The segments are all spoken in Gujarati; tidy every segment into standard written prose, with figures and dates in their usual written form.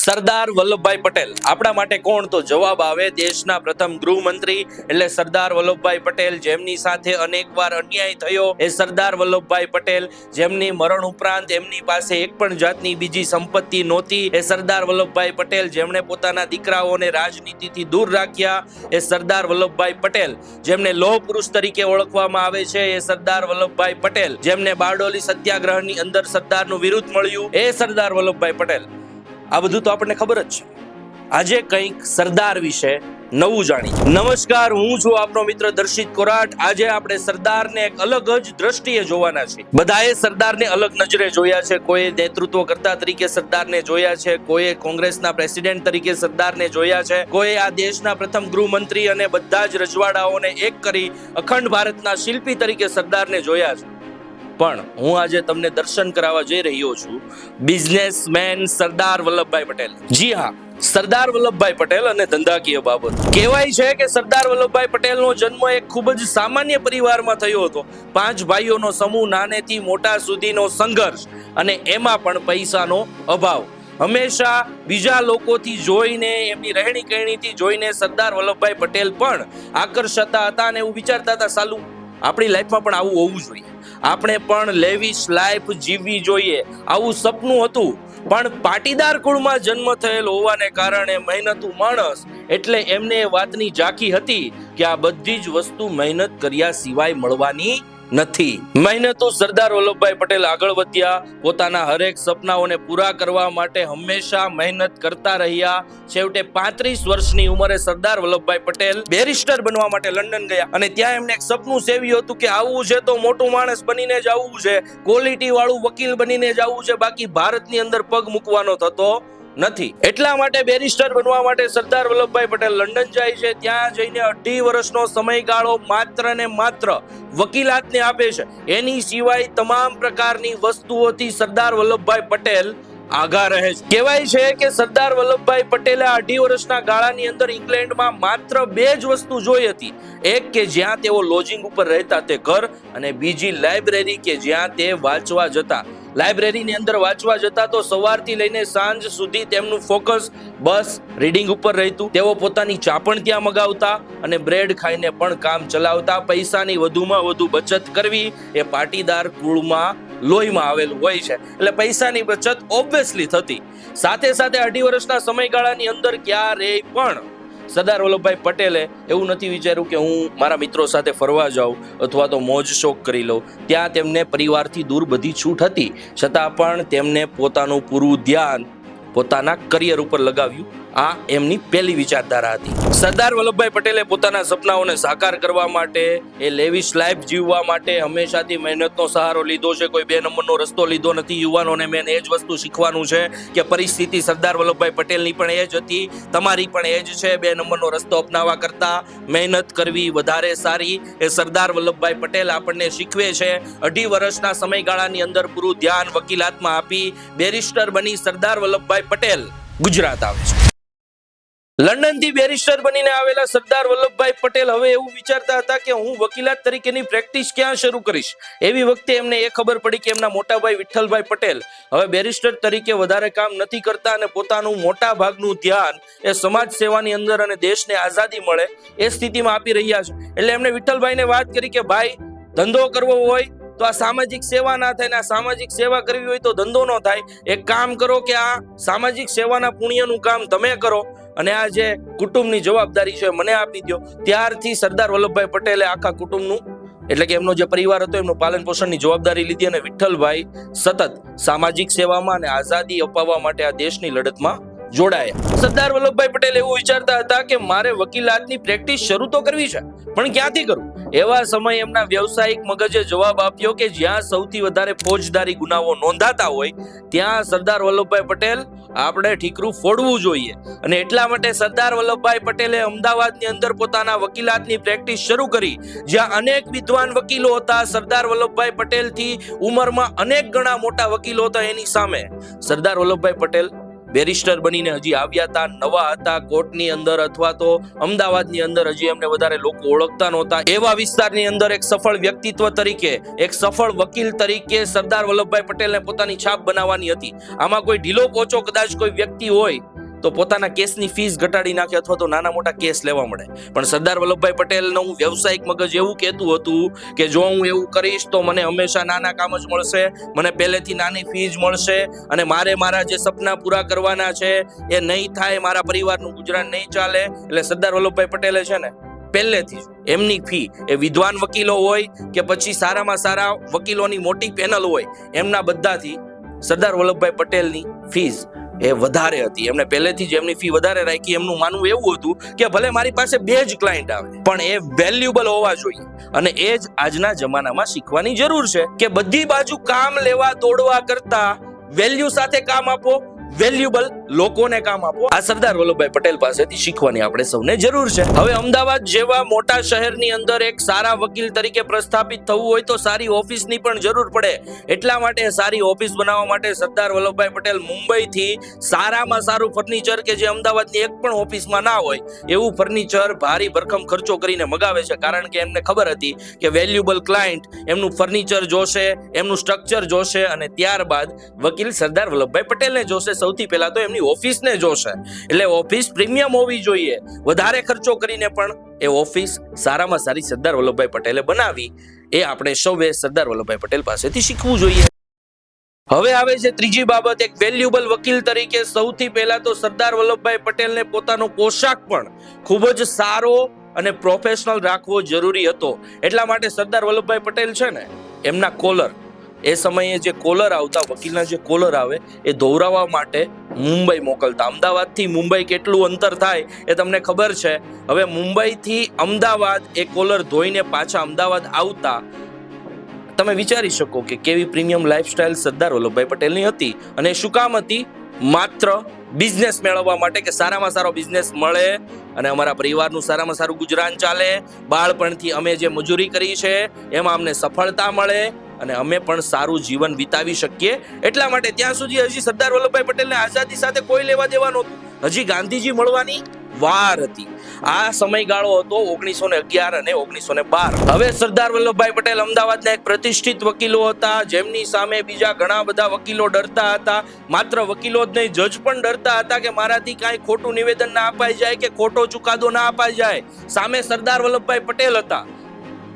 સરદાર વલ્લભભાઈ પટેલ આપણા માટે કોણ? તો જવાબ આવે દેશના પ્રથમ ગૃહમંત્રી એટલે સરદાર વલ્લભભાઈ પટેલ, જેમની સાથે અનેકવાર અન્યાય થયો એ સરદાર વલ્લભભાઈ પટેલ, જેમની મરણ ઉપરાંત એમની પાસે એક પણ જાતની બીજી સંપત્તિ નહોતી એ સરદાર વલ્લભભાઈ પટેલ, જેમણે પોતાના દીકરાઓને રાજનીતિથી દૂર રાખ્યા એ સરદાર વલ્લભભાઈ પટેલ, જેમને લોહ પુરુષ તરીકે ઓળખવામાં આવે છે એ સરદાર વલ્લભભાઈ પટેલ, જેમને બારડોલી સત્યાગ્રહની અંદર સરદારનું વિરુદ્ધ મળ્યું એ સરદાર વલ્લભભાઈ પટેલ. આ બધું તો આપણને ખબર જ છે. આજે કંઈક સરદાર વિશે નવું જાણીએ. નમસ્કાર, હું છું આપનો મિત્ર દર્શિત કોરાટ. આજે આપણે સરદારને એક અલગ જ દ્રષ્ટિએ જોવાના છે. બધાએ સરદારને અલગ નજરે જોયા છે. કોઈ નેતૃત્વ કરતા તરીકે સરદારને જોયા છે, કોઈ કોંગ્રેસના પ્રેસિડેન્ટ તરીકે સરદારને જોયા છે, કોઈ આ દેશના પ્રથમ ગૃહમંત્રી અને બધા જ રજવાડાઓને એક કરી અખંડ ભારતના શિલ્પી તરીકે સરદારને જોયા છે. પણ હું આજે તમને દર્શન કરાવવા જઈ રહ્યો છું બિઝનેસમેન સરદાર વલ્લભભાઈ પટેલ. જી હા, સરદાર વલ્લભભાઈ પટેલ અને ધંધાકીય બાબત. કહેવાય છે કે સરદાર વલ્લભભાઈ પટેલનો જન્મ એક ખૂબ જ સામાન્ય પરિવારમાં થયો હતો. 5 ભાઈઓનો સમૂહ, નાનેથી મોટા સુધીનો સંઘર્ષ અને એમાં પણ પૈસાનો અભાવ. હંમેશા બીજા લોકોથી જોઈને, એમની રહેણી કહેણીથી જોઈને સરદાર વલ્લભભાઈ પટેલ પણ આકર્ષતા હતા અને એવું વિચારતા હતા સાલું આપણી લાઈફમાં પણ આવું હોવું જોઈએ, આપણે પણ લેવિશ લાઈફ જીવવી જોઈએ, આવું સપનું હતું. પણ પાટીદાર કુળમાં જન્મ થયેલ હોવાને કારણે મહેનતુ માણસ એટલે એમને એ વાતની ઝાંખી હતી કે આ બધી જ વસ્તુ મહેનત કર્યા સિવાય મળવાની નથી. મહેનતુ સરદાર વલ્લભભાઈ પટેલ આગળ વધ્યા, પોતાના હરેક સપનાઓને પૂરા કરવા માટે હંમેશા મહેનત કરતા રહ્યા. છેવટે 35 વર્ષની ઉંમરે સરદાર વલ્લભભાઈ પટેલ બેરિસ્ટર બનવા માટે લંડન ગયા અને ત્યાં એમને એક સપનું સેવ્યું હતું કે આવું છે તો મોટું માણસ બનીને જ આવવું છે, ક્વોલિટી વાળું વકીલ બનીને જ આવવું છે, બાકી ભારતની અંદર પગ મૂકવાનો થતો નથી. એટલા માટે બેરિસ્ટર બનવા માટે સરદાર વલ્લભભાઈ પટેલ લંડન જાય છે. ત્યાં જઈને 2.5 વર્ષનો સમયગાળો માત્ર ને માત્ર વકીલાતને આપે છે. એની સિવાય તમામ પ્રકારની વસ્તુઓથી સરદાર વલ્લભભાઈ પટેલ આઘા રહે છે. કહેવાય છે કે સરદાર વલ્લભભાઈ પટેલે 2.5 વર્ષના ગાળાની અંદર ઇંગ્લેન્ડમાં માત્ર 2 જ વસ્તુ જોઈ હતી. એક કે જ્યાં તેઓ લોજિંગ ઉપર રહેતા તે ઘર, અને બીજી લાઇબ્રેરી કે જ્યાં તે વાંચવા જતા. લાઇબ્રેરીની અંદર વાંચવા જતા તો સવારથી લઈને સાંજ સુધી તેમનું ફોકસ બસ રીડિંગ ઉપર રહેતું. તેઓ પોતાની ચા પણ ત્યાં મગાવતા અને બ્રેડ ખાઈને પણ કામ ચલાવતા. પૈસાની વધુમાં વધુ બચત કરવી એ પાટીદાર કુળમાં લોહીમાં આવેલું હોય છે, એટલે પૈસાની બચત ઓબ્વિયસલી થતી. સાથે સાથે 2.5 વર્ષના સમયગાળાની અંદર ક્યારેય પણ સરદાર વલ્લભભાઈ પટેલે એવું નથી વિચાર્યું કે હું મારા મિત્રો સાથે ફરવા જાઉં અથવા તો મોજ શોખ કરી લઉં. ત્યાં તેમને પરિવારથી દૂર બધી છૂટ હતી, છતાં પણ તેમને પોતાનું પૂરું ધ્યાન પોતાના કરિયર ઉપર લગાવ્યું. આ એમની પહેલી વિચારધારા હતી. સરદાર વલ્લભભાઈ પટેલે પોતાના સપનાઓને સાકાર કરવા માટે, એ લેવિશ લાઈફ જીવવા માટે હંમેશાથી મહેનતનો સહારો લીધો છે. કોઈ 2 નંબરનો રસ્તો લીધો નથી. યુવાનોને મેં એ જ વસ્તુ શીખવાનું છે કે પરિસ્થિતિ સરદાર વલ્લભભાઈ પટેલની પણ એ જ હતી, તમારી પણ એ જ છે. 2 નંબરનો રસ્તો અપનાવવા કરતા મહેનત કરવી વધારે સારી એ સરદાર વલ્લભભાઈ પટેલ આપણને શીખવે છે. 2.5 વર્ષના સમયગાળાની અંદર પૂરું ધ્યાન વકીલાતમાં આપી બેરિસ્ટર બની સરદાર વલ્લભભાઈ પટેલ ગુજરાત આવે છે. લંડન થી બેરિસ્ટર બનીને આવેલા સરદાર વલ્લભભાઈ પટેલ હવે એવું વિચારતા હતા કે હું વકીલાત તરીકેની પ્રેક્ટિસ ક્યાં શરૂ કરીશ. એવી વખતે એમને એ ખબર પડી કે એમના મોટા ભાઈ વિઠ્ઠલભાઈ પટેલ હવે બેરિસ્ટર તરીકે વધારે કામ નથી કરતા અને પોતાનું મોટા ભાગનું ધ્યાન એ સમાજ સેવાની અંદર અને દેશને આઝાદી મળે એ સ્થિતિમાં આપી રહ્યા છે. એટલે એમને વિઠ્ઠલભાઈને વાત કરી કે ભાઈ, ધંધો કરવો હોય તો આ સામાજિક સેવા ના થાય, ને આ સામાજિક સેવા કરવી હોય તો ધંધો ન થાય. એક કામ કરો કે આ સામાજિક સેવાના પુણ્યનું કામ તમે કરો અને આ જે કુટુંબની જવાબદારી છે મને આપી દો. ત્યારથી સરદાર વલ્લભભાઈ પટેલે આખા કુટુંબનું એટલે કે એમનો જે પરિવાર હતો એમનું પાલન પોષણની જવાબદારી લીધી અને વિઠ્ઠલભાઈ સતત સામાજિક સેવામાં અને આઝાદી અપાવવા માટે આ દેશની લડતમાં જોડાયા. સરદાર વલ્લભભાઈ પટેલ એવું વિચારતા હતા કે મારે વકીલાતની પ્રેક્ટિસ શરૂ તો કરવી છે, પણ ક્યાંથી કરું? એવા સમય એમના વ્યવસાયિક મગજે જવાબ આપ્યો કે જ્યાં સૌથી વધારે ફોજદારી ગુનાઓ નોંધાતા હોય ત્યાં સરદાર વલ્લભભાઈ પટેલ આપણે ઠીકરું ફોડવું જોઈએ. અને એટલા માટે સરદાર વલ્લભભાઈ પટેલે અમદાવાદની અંદર પોતાના વકીલાતની પ્રેક્ટિસ શરૂ કરી, જ્યાં અનેક વિદ્વાન વકીલો હતા. સરદાર વલ્લભભાઈ પટેલથી ઉંમરમાં અનેક ગણા મોટા વકીલો હતા. એની સામે સરદાર વલ્લભભાઈ પટેલ બેરિસ્ટર બનીને હજી આવ્યા હતા, નવા હતા કોર્ટની અંદર અથવા તો અમદાવાદની અંદર હજી એમને વધારે લોકો ઓળખતા નહોતા. એવા વિસ્તારની અંદર એક સફળ વ્યક્તિત્વ તરીકે, એક સફળ વકીલ તરીકે સરદાર વલ્લભભાઈ પટેલને પોતાની છાપ બનાવવાની હતી. આમાં કોઈ ઢીલો પોચો કદાચ કોઈ વ્યક્તિ હોય તો પોતાના કેસની ફીસ ઘટાડી નાખે અથવા તો નાના મોટા કેસ લેવા મળે. પણ સરદાર વલ્લભભાઈ પટેલનું વ્યવસાયિક મગજ એવું કહેતું હતું કે જો હું એવું કરીશ તો મને હંમેશા નાના કામ જ મળશે, મને પહેલેથી નાની ફીસ મળશે અને મારે મારા જે સપના પૂરા કરવાના છે એ નહીં થાય, મારા પરિવારનું ગુજરાન નહીં ચાલે. એટલે સરદાર વલ્લભભાઈ પટેલે છે ને પહેલેથી જ એમની ફી એ વિદ્વાન વકીલો હોય કે પછી સારામાં સારા વકીલોની મોટી પેનલ હોય એમના બધાથી સરદાર વલ્લભભાઈ પટેલની ફીસ એ વધારે હતી. એમને પહેલેથી જ એમની ફી વધારે રાખી. એમનું માનવું એવું હતું કે ભલે મારી પાસે 2 જ ક્લાયન્ટ આવે પણ એ વેલ્યુબલ હોવા જોઈએ. અને એ જ આજના જમાનામાં શીખવાની જરૂર છે કે બધી બાજુ કામ લેવા દોડવા કરતા વેલ્યુ સાથે કામ આપો, વેલ્યુબલ લોકોને કામ આપો. આ સરદાર વલ્લભભાઈ પટેલ પાસેથી શીખવાની આપણે સૌને જરૂર છે. હવે અમદાવાદ જેવા મોટા શહેરની અંદર એક સારા વકીલ તરીકે પ્રસ્થાપિત થવું હોય તો સારી ઓફિસની પણ જરૂર પડે. એટલા માટે સારી ઓફિસ બનાવવા માટે સરદાર વલ્લભભાઈ પટેલ મુંબઈથી સારામાં સારું ફર્નિચર કે જે અમદાવાદની એક પણ ઓફિસમાં ના હોય એવું ફર્નિચર ભારી ભરખમ ખર્ચો કરીને મગાવે છે. કારણ કે એમને ખબર હતી કે વેલ્યુબલ ક્લાયન્ટ એમનું ફર્નિચર જોશે, એમનું સ્ટ્રક્ચર જોશે અને ત્યારબાદ વકીલ સરદાર વલ્લભભાઈ પટેલને જોશે. સૌથી પહેલા તો એમની ઓફિસને જોશે. એટલે ઓફિસ પ્રીમિયમ હોવી જોઈએ. વધારે ખર્ચો કરીને પણ એ ઓફિસ સારામાં સારી સરદાર વલ્લભભાઈ પટેલે બનાવી. એ આપણે સૌએ સરદાર વલ્લભભાઈ પટેલ પાસેથી શીખવું જોઈએ. હવે આવે છે ત્રીજી બાબત. એક વેલ્યુબલ વકીલ તરીકે સૌથી પહેલા તો સરદાર વલ્લભભાઈ પટેલને પોતાનો પોશાક પણ ખૂબ જ સારો અને પ્રોફેશનલ રાખવો જરૂરી હતો. એટલા માટે સરદાર વલ્લભભાઈ પટેલ છે ને એમના કોલર, એ સમયે જે કોલર આવતા, વકીલના જે કોલર આવે એ ધોવરાવવા માટે મુંબઈ મોકલતા. અમદાવાદથી મુંબઈ કેટલું અંતર થાય એ તમને ખબર છે. હવે મુંબઈથી અમદાવાદ એ કોલર ધોઈને પાછા અમદાવાદ આવતા. તમે વિચારી શકો કે કેવી પ્રીમિયમ લાઈફસ્ટાઈલ સરદાર વલ્લભભાઈ પટેલની હતી. અને શું કામ હતી? માત્ર બિઝનેસ મેળવવા માટે કે સારામાં સારો બિઝનેસ મળે અને અમારા પરિવારનું સારામાં સારું ગુજરાન ચાલે. બાળપણથી અમે જે મજૂરી કરી છે એમાં અમને સફળતા મળે અને અમે પણ સારું જીવન વિતાવી શકીએ. એટલા માટે ત્યાં સુધી હજી સરદાર વલ્લભભાઈ પટેલને આઝાદી સાથે કોઈ લેવા દેવા નહોતું. હજી ગાંધીજી મળવાની વાર હતી. આ સમયગાળો હતો 1911 અને 1912. હવે સરદાર વલ્લભભાઈ પટેલ અમદાવાદના એક પ્રતિષ્ઠિત વકીલો હતા જેમની સામે બીજા ઘણા બધા વકીલો ડરતા હતા. માત્ર વકીલો જ નહીં, જજ પણ ડરતા હતા કે મારાથી કાંઈ ખોટું નિવેદન ના અપાઈ જાય કે ખોટો ચુકાદો ના અપાઈ જાય. સામે સરદાર વલ્લભભાઈ પટેલ હતા,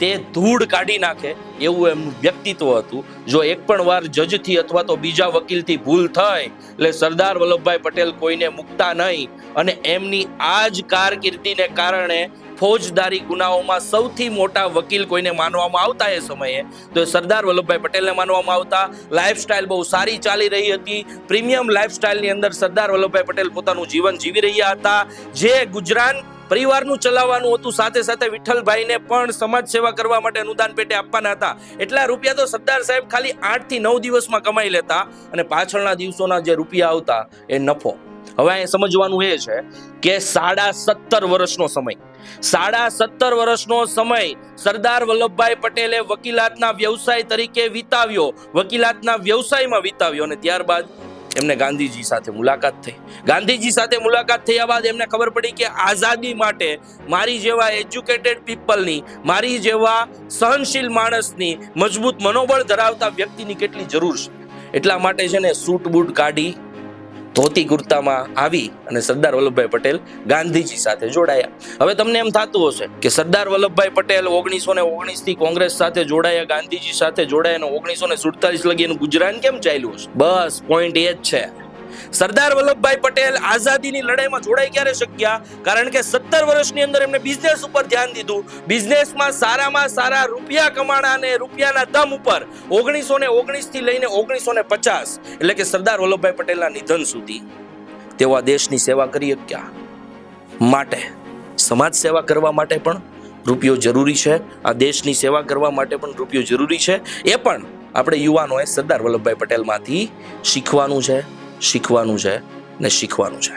તે ધૂળ કાઢી નાખે એવું એમનું વ્યક્તિત્વ હતું. જો એક પણ વાર જજથી અથવા તો બીજા વકીલથી ભૂલ થઈ એટલે સરદાર વલ્લભભાઈ પટેલ કોઈને મુકતા નહીં. અને એમની આ જ કારકિર્દીને કારણે ફોજદારી ગુનાઓમાં સૌથી મોટા વકીલ કોઈને માનવામાં આવતા એ સમયે તો સરદાર વલ્લભભાઈ પટેલને માનવામાં આવતા. લાઈફસ્ટાઈલ બહુ સારી ચાલી રહી હતી. પ્રીમિયમ લાઈફસ્ટાઈલની અંદર સરદાર વલ્લભભાઈ પટેલ પોતાનું જીવન જીવી રહ્યા હતા. જે ગુજરાન પરિવારનું ચલાવવાનું હતું, સાથે સાથે વિઠ્ઠલભાઈને પણ સમાજ સેવા કરવા માટે અનુદાન પેટે આપવાના હતા. એટલા રૂપિયા તો સરદાર સાહેબ ખાલી 8 થી 9 દિવસમાં કમાઈ લેતા અને પાછળના દિવસોના જે રૂપિયા આવતા એ નફો. હવે અહીં સમજવાનું એ છે કે 17.5 વર્ષનો સમય, 17.5 વર્ષનો સમય સરદાર વલ્લભભાઈ પટેલે વકીલાતના વ્યવસાય તરીકે વિતાવ્યો, વકીલાતના વ્યવસાયમાં વિતાવ્યો. અને ત્યારબાદ એમને ગાંધીજી સાથે મુલાકાત થઈ. ગાંધીજી સાથે મુલાકાત થયા બાદ એમને ખબર પડી કે આઝાદી માટે મારી જેવા એજ્યુકેટેડ પીપલની, મારી જેવા સહનશીલ માણસની, મજબૂત મનોબળ ધરાવતા વ્યક્તિની કેટલી જરૂર છે. એટલા માટે છે ને સૂટ બૂટ કાઢી ધોતી કુર્તામાં આવી અને સરદાર વલ્લભભાઈ પટેલ ગાંધીજી સાથે જોડાયા. હવે તમને એમ થતું હશે કે સરદાર વલ્લભભાઈ પટેલ 1919 થી કોંગ્રેસ સાથે જોડાયા, ગાંધીજી સાથે જોડાયા અને 1947 લગી એનું ગુજરાન કેમ ચાલ્યું હશે? બસ પોઈન્ટ એ જ છે. સરદાર વલ્લભભાઈ પટેલ આઝાદીની લડાઈમાં જોડાઈ ક્યારે શક્યા? કારણ કે 17 વર્ષની અંદર એમને બિઝનેસ ઉપર ધ્યાન દીધું. બિઝનેસમાં સારામાં સારા રૂપિયા કમાણા અને રૂપિયાના દમ ઉપર 1919 થી લઈને 1950 એટલે કે સરદાર વલ્લભભાઈ પટેલના નિધન સુધી તેઓ આ દેશની સેવા કરી શક્યા. માટે સમાજ સેવા કરવા માટે પણ રૂપિયો જરૂરી છે. આ દેશની સેવા કરવા માટે પણ રૂપિયો જરૂરી છે. એ પણ આપણે યુવાનોએ સરદાર વલ્લભભાઈ પટેલમાંથી શીખવાનું છે ને શીખવાનું છે.